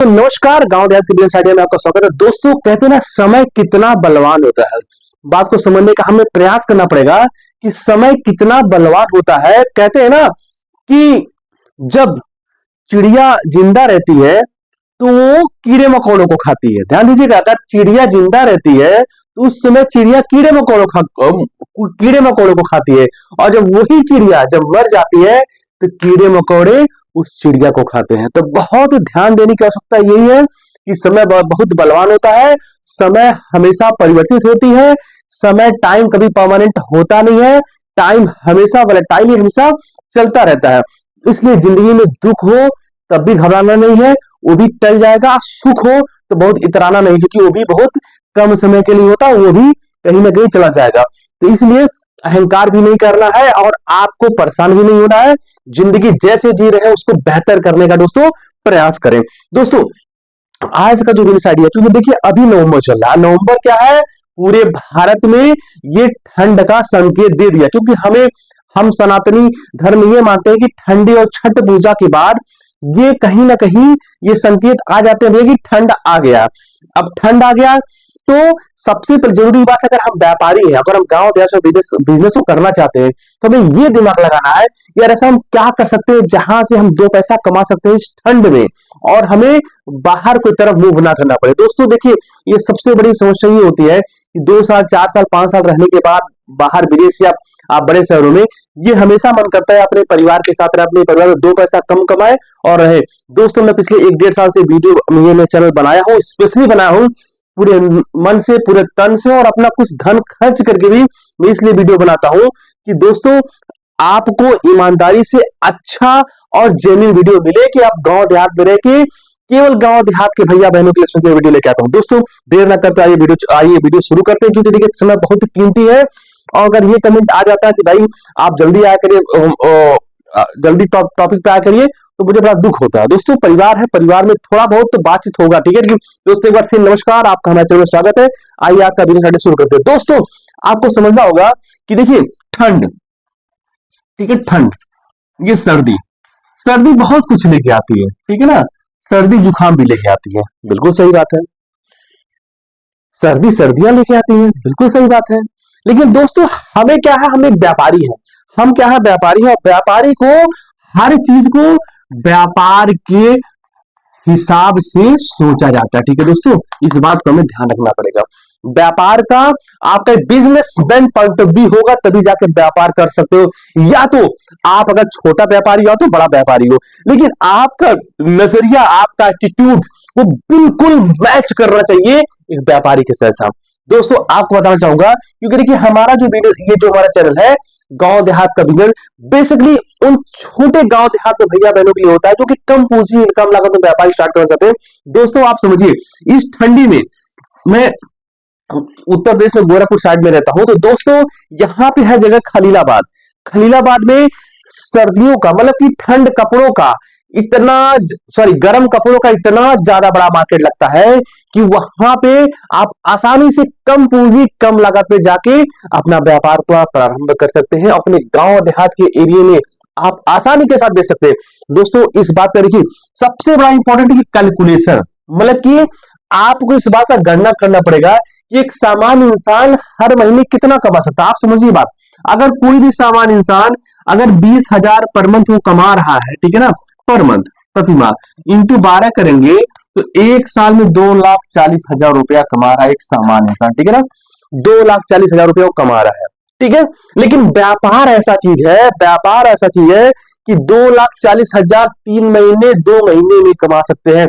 तो नमस्कार, गांव देहात की बिजनेस आइडिया में आपका स्वागत है। दोस्तों, कहते हैं ना, समय कितना बलवान होता है। बात को समझने का हमें प्रयास करना पड़ेगा कि समय कितना बलवान होता है। कहते हैं ना कि जब चिड़िया जिंदा रहती है तो वो कीड़े मकोड़ों को खाती है। ध्यान दीजिएगा, अगर चिड़िया जिंदा रहती है तो उस समय चिड़िया कीड़े मकोड़ों को खाती है, और जब वही चिड़िया जब मर जाती है तो कीड़े मकोड़े उस चिड़िया को खाते हैं। तो बहुत ध्यान देने की आवश्यकता यही है कि समय बहुत बलवान होता है। समय हमेशा परिवर्तित होती है। समय टाइम कभी परमानेंट होता नहीं है। टाइम हमेशा वोलेटाइल, हमेशा चलता रहता है। इसलिए जिंदगी में दुख हो तब भी घबराना नहीं है, वो भी टल जाएगा। सुख हो तो बहुत इतराना नहीं, क्योंकि वो भी बहुत कम समय के लिए होता है, वो भी कहीं ना कहीं चला जाएगा। तो इसलिए अहंकार भी नहीं करना है और आपको परेशान भी नहीं होना है। जिंदगी जैसे जी रहे हैं उसको बेहतर करने का दोस्तों प्रयास करें। दोस्तों, आज का जो बिजनेस आइडिया, क्योंकि देखिए अभी नवंबर चल रहा है। नवंबर क्या है, पूरे भारत में ये ठंड का संकेत दे दिया, क्योंकि हम सनातनी धर्म ये मानते हैं कि ठंडी और छठ पूजा के बाद ये कहीं ना कहीं ये संकेत आ जाते हैं कि ठंड आ गया। अब ठंड आ गया तो सबसे जरूरी बात है, अगर हम व्यापारी हैं, अगर हम गांव देश में बिजनेस को करना चाहते हैं, तो हमें ये दिमाग लगाना है यार, ऐसा हम क्या कर सकते हैं जहां से हम दो पैसा कमा सकते हैं इस ठंड में, और हमें बाहर की तरफ मूव ना करना पड़े। दोस्तों देखिए, ये सबसे बड़ी समस्या ये होती है कि 2 साल 4 साल 5 साल रहने के बाद बाहर विदेश या आप बड़े शहरों में, ये हमेशा मन करता है अपने परिवार के साथ रहे, अपने परिवार में 2 पैसा कम कमाए और रहे। दोस्तों, मैं पिछले 1 1.5 साल से वीडियो ये मैं चैनल बनाया हूँ, स्पेशली बनाया हूँ पूरे मन से, पूरे तन से, और अपना कुछ धन खर्च करके भी मैं इसलिए वीडियो बनाता हूं कि दोस्तों आपको ईमानदारी से अच्छा और जेन्युइन वीडियो मिले, कि आप गांव देहात में रह के केवल गांव देहात के भैया बहनों के लिए वीडियो लेके आता हूं। दोस्तों, देर ना करते आइए वीडियो शुरू करते हैं, क्योंकि देखिए समय बहुत कीमती है। और अगर ये कमेंट आ जाता है कि भाई आप जल्दी आया करिए, जल्दी टॉपिक पे आया करिए, तो मुझे बड़ा दुख होता है। दोस्तों, परिवार है, परिवार में थोड़ा बहुत तो बातचीत होगा, ठीक है। दोस्तों, एक बार फिर नमस्कार, आपका हमारे चैनल में स्वागत है। आइए आपका बिजनेस आइडिया शुरू करते हैं। दोस्तों, आपको समझना होगा कि देखिए ठंड, ठीक है, ठंड, ये सर्दी, सर्दी बहुत कुछ लेके आती है, ठीक है ना। सर्दी जुकाम भी लेके आती है, बिल्कुल सही बात है। सर्दी सर्दियां लेके आती है, बिल्कुल सही बात है। लेकिन दोस्तों, हमें क्या है, हमें व्यापारी है, हम क्या है, व्यापारी है। व्यापारी को हर चीज को व्यापार के हिसाब से सोचा जाता है, ठीक है दोस्तों। इस बात को हमें ध्यान रखना पड़ेगा। व्यापार का आपका बिजनेसमैन पॉइंट ऑफ व्यू होगा तभी जाके व्यापार कर सकते हो। या तो आप अगर छोटा व्यापारी हो तो बड़ा व्यापारी हो, लेकिन आपका नजरिया, आपका एटीट्यूड वो बिल्कुल मैच करना चाहिए एक व्यापारी के साथ। दोस्तों, आपको बताना चाहूंगा, क्योंकि देखिए हमारा जो ये जो हमारा चैनल है गांव देहात का बिजनेस, बेसिकली उन छोटे गांव देहात के भैया बहनों के लिए होता है जो कि कम पूंजी कम लागत में व्यापार स्टार्ट करना चाहते हैं। दोस्तों, आप समझिए, इस ठंडी में, मैं उत्तर प्रदेश में गोरखपुर साइड में रहता हूं, तो दोस्तों यहाँ पे है जगह खलीलाबाद। खलीलाबाद में सर्दियों का मतलब कि ठंड कपड़ों का इतना, सॉरी गर्म कपड़ों का इतना ज्यादा बड़ा मार्केट लगता है कि वहां पे आप आसानी से कम पूंजी कम लागत में जाके अपना व्यापार को आप प्रारंभ कर सकते हैं। अपने गांव देहात के एरिया में आप आसानी के साथ दे सकते हैं। दोस्तों, इस बात पर देखिए सबसे बड़ा इंपॉर्टेंट है कैलकुलेशन, मतलब कि आपको इस बात का गणना करना पड़ेगा कि एक सामान्य इंसान हर महीने कितना कमा सकता है। आप समझिए बात, अगर कोई भी सामान्य इंसान अगर 20,000 पर मंथ वो कमा रहा है, ठीक है ना, पर मंथ, प्रति माह इंटू 12 करेंगे तो एक साल में 2,40,000 रुपया कमा रहा है एक सामान्य इंसान, ठीक है ना। 2,40,000 रुपया वो कमा रहा है, ठीक है। लेकिन व्यापार ऐसा चीज है, व्यापार ऐसा चीज है कि 2,40,000 3 महीने 2 महीने में कमा सकते हैं।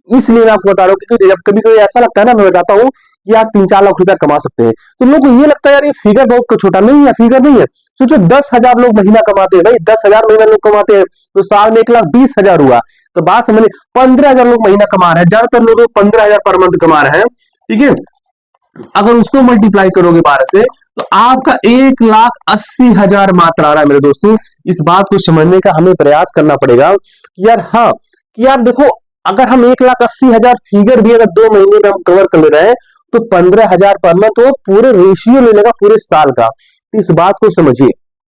इसलिए मैं आपको बता रहा हूँ, क्योंकि जब कभी कभी ऐसा लगता है ना, मैं बताता हूँ कि आप 3-4 लाख रुपया कमा सकते हैं, तो लोगों को ये लगता है यार ये फिगर बहुत छोटा नहीं है, फिगर नहीं है। सोचो 10,000 लोग महीना कमाते हैं, भाई 10,000 महीना लोग कमाते हैं तो साल में 1,20,000 हुआ। तो बात समझिए, 15,000 लोग महीना कमा रहे हैं, ज्यादातर लोग 15,000 पर मंथ कमा रहे हैं, ठीक है। अगर उसको मल्टीप्लाई करोगे 12 से तो आपका 1,80,000 मात्र आ रहा है मेरे दोस्तों। इस बात को समझने का हमें प्रयास करना पड़ेगा कि यार, हाँ, कि यार देखो, अगर हम 1,80,000 फिगर भी अगर 2 महीने में हम कवर कर ले रहे हैं तो 15,000 पर मंथ तो पूरे रेशियो ले लेगा पूरे साल का। इस बात को समझिए,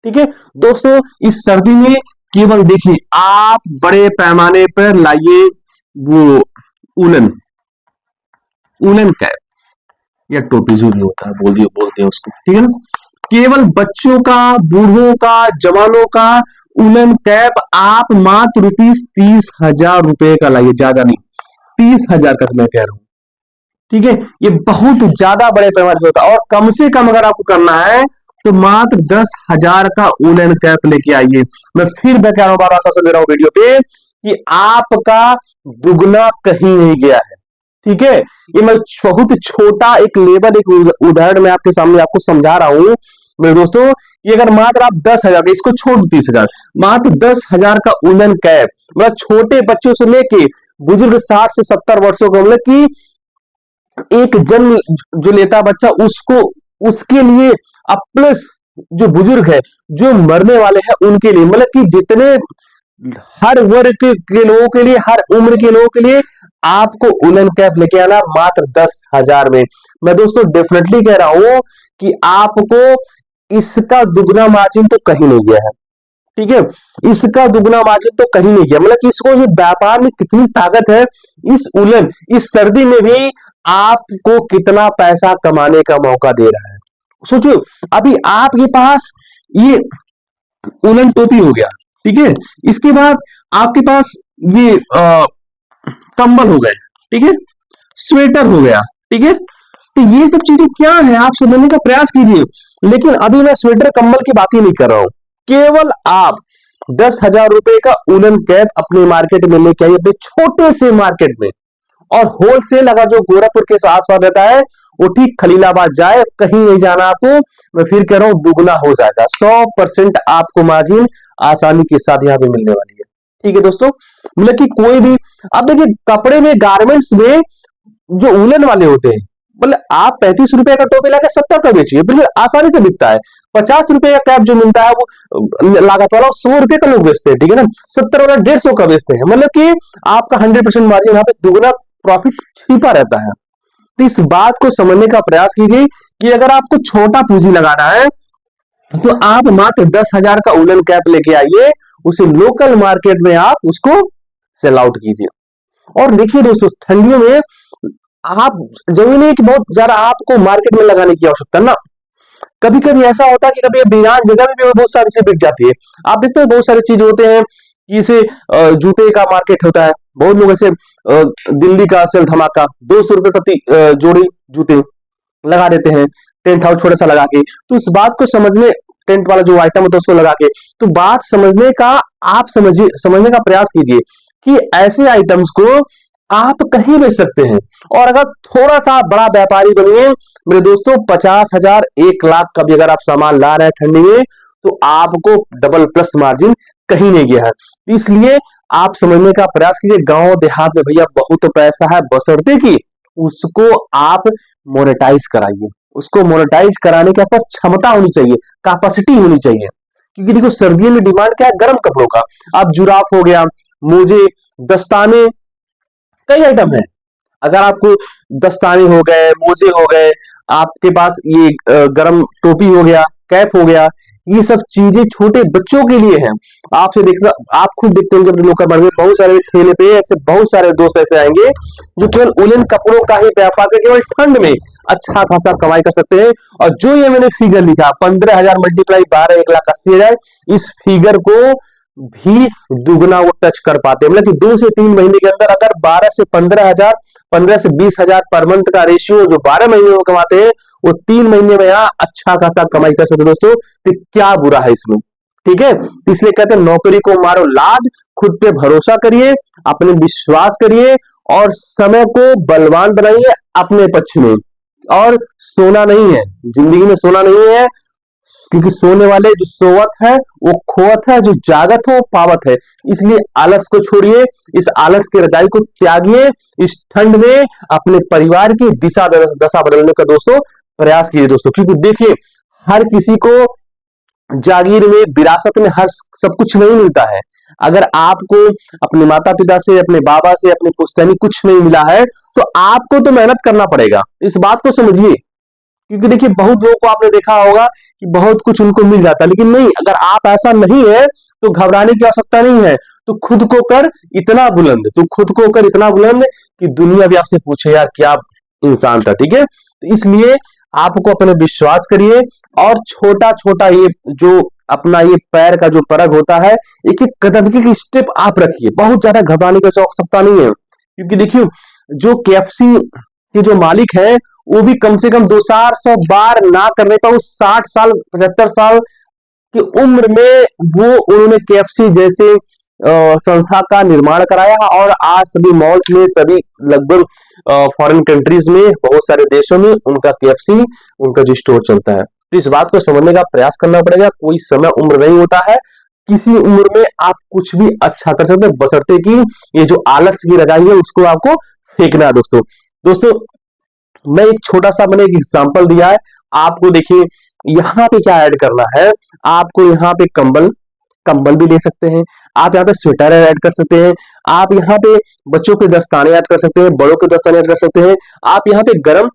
ठीक है दोस्तों। इस सर्दी में केवल देखिए, आप बड़े पैमाने पर लाइए वो उलन, उलन कैप या टोपी जो भी होता है बोलते हैं उसको, ठीक है ना। केवल बच्चों का, बूढ़ों का, जवानों का उलन कैप आप मात्र ₹30,000 का लाइए, ज्यादा नहीं, 30,000 का मैं कह रहा हूं, ठीक है। ये बहुत ज्यादा बड़े पैमाने पर होता है, और कम से कम अगर आपको करना है तो मात्र 10,000 का उलन कैप लेके आइए। मैं फिर मैं कह रहा हूं, बार बार दे रहा हूं वीडियो पे कि आपका दुगना कहीं नहीं गया है, ठीक है। ये मैं बहुत छोटा एक लेवल, एक उदाहरण मैं आपके सामने आपको समझा रहा हूं मेरे दोस्तों। ये अगर मात्र आप 10,000 का, इसको छोड़ 30,000, मात्र 10,000 का उलन कैप, मतलब छोटे बच्चों से लेके बुजुर्ग 60 से 70 वर्षों का, मतलब कि एक जन्म जो लेता बच्चा उसको, उसके लिए, अब प्लस जो बुजुर्ग है, जो मरने वाले हैं उनके लिए, मतलब कि जितने हर वर्ग के लोगों के लिए, हर उम्र के लोगों के लिए आपको उलन कैप लेके आना मात्र 10,000 में। मैं दोस्तों डेफिनेटली कह रहा हूं कि आपको इसका दुगना मार्जिन तो कहीं नहीं गया है, ठीक है। इसका दुगना मार्जिन तो कहीं नहीं गया, मतलब कि इसको जो व्यापार में कितनी ताकत है, इस उलन इस सर्दी में भी आपको कितना पैसा कमाने का मौका दे रहा है। सोचो, अभी आपके पास ये उलन टोपी हो गया, ठीक है, इसके बाद आपके पास ये कंबल हो गए, ठीक है, स्वेटर हो गया, ठीक है। तो ये सब चीजें क्या है आप समझने का प्रयास कीजिए। लेकिन अभी मैं स्वेटर कंबल की बात ही नहीं कर रहा हूं, केवल आप 10,000 रुपए का उलन कैप अपने मार्केट में लेके आइए, अपने छोटे से मार्केट में। और होलसेल अगर जो गोरखपुर के आसपास रहता है वो ठीक खलीलाबाद जाए, कहीं नहीं जाना आपको। मैं फिर कह रहा हूं दुगना हो जाएगा, 100% आपको मार्जिन आसानी के साथ यहां पे मिलने वाली है, ठीक है दोस्तों। मतलब कि कोई भी, अब देखिए कपड़े में, गारमेंट्स में जो उलन वाले होते हैं, मतलब आप 35 रुपए का टोपी लाके 70 का बेचिए, बिल्कुल आसानी से बिकता है। 50 रुपए का कैप जो मिलता है वो लागत वाला 100 रुपए का लोग बेचते हैं, ठीक है ना। 70 वाला 150 का बेचते हैं, मतलब कि आपका 100% मार्जिन यहाँ पे दुगना प्रॉफिट छिपा रहता है। तो इस बात को समझने का प्रयास कीजिए कि अगर आपको छोटा पूंजी लगाना है तो आप मात्र 10,000 का उलन कैप लेके आइए, उसे लोकल मार्केट में आप उसको सेल आउट कीजिए। और देखिए दोस्तों, ठंडियों में आप जरूरी नहीं कि बहुत ज्यादा आपको मार्केट में लगाने की आवश्यकता ना, कभी कभी ऐसा होता है कि कभी बीरान जगह में भी बहुत सारी चीजें बिक जाती है। आप देखते हो बहुत सारी चीज होते हैं, जैसे जूते का मार्केट होता है, बहुत लोग ऐसे दिल्ली का सेल धमाका 200 रुपए प्रति जोड़ी जूते लगा देते हैं, टेंट हाउस छोटा सा लगा के। तो इस बात को समझने, टेंट वाला जो आइटम होता है उसको लगा के, तो बात समझने का, आप समझने का प्रयास कीजिए कि ऐसे आइटम्स को आप कहीं बेच सकते हैं। और अगर थोड़ा सा बड़ा व्यापारी बनिए मेरे दोस्तों, 50,000 1,00,000 का भी अगर आप सामान ला रहे हैं ठंडी में, तो आपको डबल प्लस मार्जिन कहीं नहीं गया है। इसलिए आप समझने का प्रयास कीजिए, गांव देहात में भैया बहुत पैसा है, बशर्ते कि उसको आप मोनेटाइज कराइए। उसको मोनेटाइज कराने के पास क्षमता होनी चाहिए, कैपेसिटी होनी चाहिए। क्योंकि देखो सर्दियों में डिमांड क्या है, गर्म कपड़ों का। आप जुराफ हो गया, मोजे, दस्ताने, कई आइटम है। अगर आपको दस्ताने हो गए, मोजे हो गए, आपके पास ये गरम टोपी हो गया, कैप हो गया, ये सब चीजें छोटे बच्चों के लिए हैं। आपसे देखना, आप खुद देखते होंगे अपने लोकल मार्केट में बहुत सारे ठेले पे ऐसे बहुत सारे दोस्त ऐसे आएंगे जो केवल उलन कपड़ों का ही व्यापार कर केवल ठंड में अच्छा खासा कमाई कर सकते हैं। और जो ये मैंने फिगर लिखा 15,000 मल्टीप्लाई 12, 1,80,000, इस फिगर को भी दुगना वो टच कर पाते हैं। मतलब कि 2 से 3 महीने के अंदर अगर 12 से 15,000, 15 से 20,000 पर मंथ का रेशियो जो 12 महीने में कमाते हैं, वो 3 महीने में यहाँ अच्छा खासा कमाई कर सकते दोस्तों। तो क्या बुरा है इसमें, ठीक है। इसलिए कहते हैं नौकरी को मारो लाज, खुद पे भरोसा करिए, अपने विश्वास करिए और समय को बलवान बनाइए अपने पक्ष में। और सोना नहीं है जिंदगी में, सोना नहीं है, क्योंकि सोने वाले जो सोवत है वो खोवत है, जो जागत है वो पावत है। इसलिए आलस को छोड़िए, इस आलस के रजाई को त्यागिए, इस ठंड में अपने परिवार की दशा बदलने का दोस्तों प्रयास कीजिए दोस्तों। क्योंकि देखिए हर किसी को जागीर में, विरासत में हर सब कुछ नहीं मिलता है। अगर आपको अपने माता पिता से, अपने बाबा से, अपने पुश्तैनी कुछ नहीं मिला है तो आपको तो मेहनत करना पड़ेगा, इस बात को समझिए। क्योंकि देखिए बहुत लोगों को आपने देखा होगा कि बहुत कुछ उनको मिल जाता है, लेकिन नहीं, अगर आप ऐसा नहीं है तो घबराने की आवश्यकता नहीं है। तू खुद को कर इतना बुलंद, तू खुद को कर इतना बुलंद कि दुनिया भी आपसे पूछे यार क्या इंसान था। ठीक है, तो इसलिए आपको अपने विश्वास करिए और छोटा छोटा ये जो अपना ये पैर का जो परग होता है, एक एक कदम की स्टेप आप रखिए, बहुत ज्यादा घबराने की आवश्यकता नहीं है। क्योंकि देखिए जो केएफसी के जो मालिक है वो भी कम से कम 200 बार ना करने का, वो 60 साल 75 साल की उम्र में वो उन्होंने केएफसी जैसे संस्था का निर्माण कराया और आज सभी मॉल्स में, सभी लगभग फॉरेन कंट्रीज में, बहुत सारे देशों में उनका केएफसी, उनका जो स्टोर चलता है। तो इस बात को समझने का प्रयास करना पड़ेगा। कोई समय उम्र नहीं होता है, किसी उम्र में आप कुछ भी अच्छा कर सकते हैं, बशर्ते कि ये जो आलस की लगाई है उसको आपको फेंकना है। दोस्तों दोस्तों मैं एक छोटा सा मैंने एक एग्जांपल दिया है आपको। देखिए यहाँ पे क्या ऐड करना है आपको, यहाँ पे कंबल कंबल भी ले सकते हैं आप, यहाँ पे स्वेटर ऐड कर सकते हैं आप, यहाँ पे बच्चों के दस्ताने ऐड कर सकते हैं, बड़ों के दस्ताने ऐड कर सकते हैं आप, यहाँ पे गर्म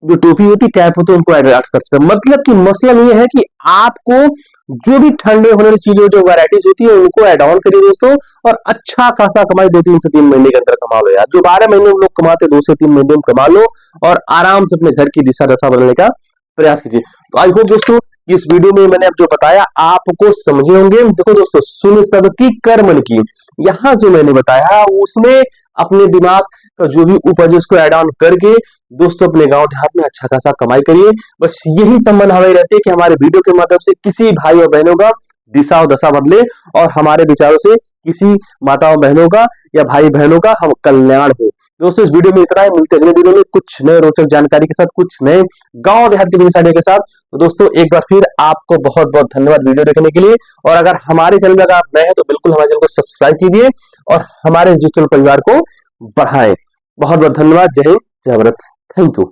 जो टोपी होती है, कैप होती है, उनको ऐड कर सकते हैं। मतलब कि मसला ये है कि आपको जो भी ठंडे होने वाली चीजें जो वैरायटीज होती है उनको ऐड ऑन करिए दोस्तों, और अच्छा खासा कमाई 2 3 से 3 महीने के अंदर कमा लो यार। जो 12 महीने लोग कमाते 2 से 3 महीने में कमा लो और आराम से अपने घर की दिशा दशा बदलने का प्रयास कीजिए। तो आई होप दोस्तों इस वीडियो में मैंने अब जो बताया आपको समझे होंगे। देखो दोस्तों, सुन सबकी कर मन की, यहाँ जो मैंने बताया उसमें अपने दिमाग का जो भी उपज उसको ऐड ऑन करके दोस्तों अपने गांव देहात में अच्छा खासा कमाई करिए। बस यही तमन्ना हमारी रहती है कि हमारे वीडियो के माध्यम से किसी भाई और बहनों का दिशा और दशा बदले और हमारे विचारों से किसी माताओं बहनों का या भाई बहनों का हम कल्याण हो। दोस्तों इस वीडियो में इतना ही, मिलते अगले वीडियो में कुछ नए रोचक जानकारी के साथ, कुछ नए गांव देहात के बिजनेस आइडिया के साथ। तो दोस्तों एक बार फिर आपको बहुत बहुत धन्यवाद वीडियो देखने के लिए, और अगर हमारे चैनल में अगर आप नए हैं तो बिल्कुल हमारे चैनल को सब्सक्राइब कीजिए और हमारे डिजिटल परिवार को बढ़ाएं। बहुत बहुत धन्यवाद। जय हिंद, जय भारत। Thank you.